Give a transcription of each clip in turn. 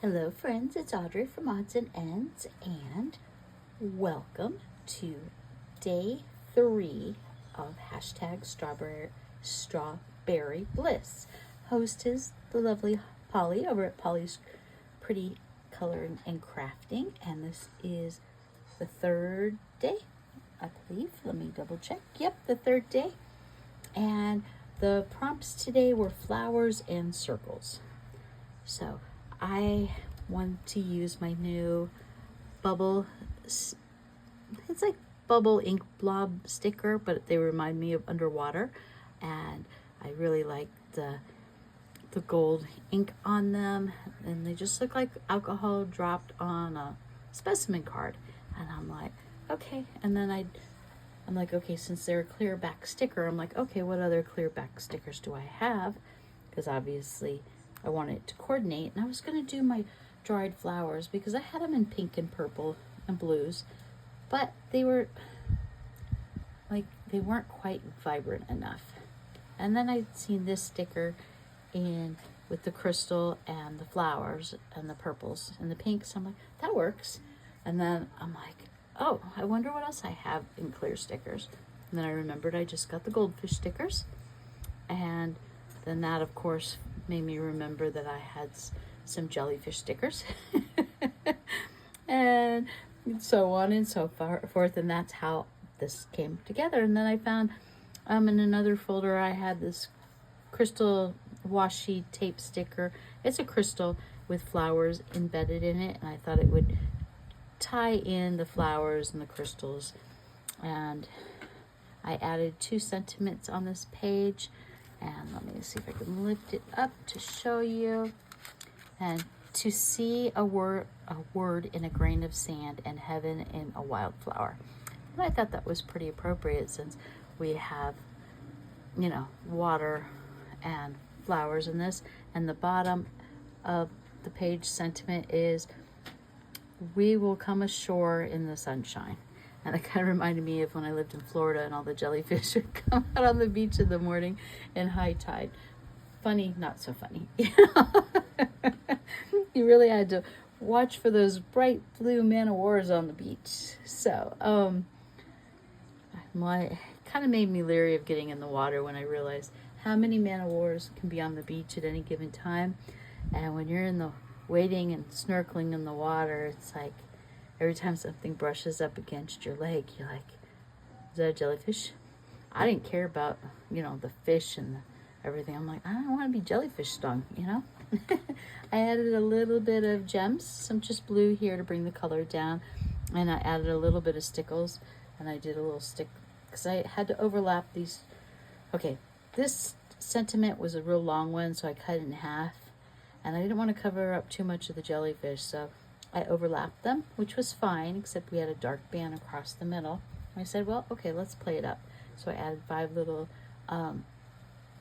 Hello friends, it's Audrey from Odds and Ends, and welcome to day 3 of hashtag Strawberry Bliss. Host is the lovely Polly over at Polly's Pretty Coloring and Crafting, and this is the third day, I believe. Let me double check. Yep, the third day. And the prompts today were flowers and circles. So I want to use my new bubble, it's like bubble ink blob sticker, but they remind me of underwater, and I really like the gold ink on them, and they just look like alcohol dropped on a specimen card. And I'm like, okay. And then I'm like, okay, since they're a clear back sticker, I'm like, okay, what other clear back stickers do I have? Because obviously I wanted it to coordinate, and I was going to do my dried flowers because I had them in pink and purple and blues, but they weren't quite vibrant enough. And then I'd seen this sticker in with the crystal and the flowers and the purples and the pinks. I'm like, that works. And then I'm like, oh, I wonder what else I have in clear stickers. And then I remembered I just got the goldfish stickers, and then that of course made me remember that I had some jellyfish stickers and so on and so forth, and that's how this came together. And then I found in another folder I had this crystal washi tape sticker. It's a crystal with flowers embedded in it, and I thought it would tie in the flowers and the crystals. And I added 2 sentiments on this page, and let me see if I can lift it up to show you. And to see a word in a grain of sand, and heaven in a wildflower. And I thought that was pretty appropriate since we have, water and flowers in this. And the bottom of the page sentiment is, we will come ashore in the sunshine. And it kind of reminded me of when I lived in Florida and all the jellyfish would come out on the beach in the morning in high tide. Funny, not so funny. You really had to watch for those bright blue man-o'-wars on the beach. So, it kind of made me leery of getting in the water when I realized how many man-o'-wars can be on the beach at any given time. And when you're in the wading and snorkeling in the water, it's like every time something brushes up against your leg, you're like, is that a jellyfish? I didn't care about, the fish and everything. I'm like, I don't want to be jellyfish stung, I added a little bit of gems, some just blue here to bring the color down. And I added a little bit of stickles, and I did a little stick because I had to overlap these. Okay, this sentiment was a real long one, so I cut it in half. And I didn't want to cover up too much of the jellyfish, so I overlapped them, which was fine, except we had a dark band across the middle. And I said, well, okay, let's play it up. So I added 5 little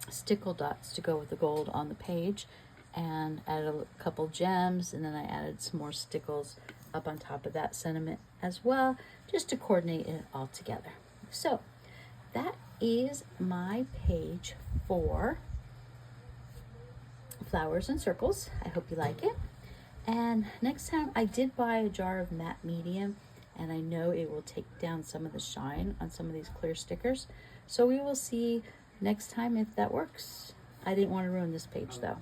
stickle dots to go with the gold on the page, and added a couple gems, and then I added some more stickles up on top of that sentiment as well, just to coordinate it all together. So that is my page for flowers and circles. I hope you like it. And next time, I did buy a jar of matte medium, and I know it will take down some of the shine on some of these clear stickers. So we will see next time if that works. I didn't want to ruin this page though.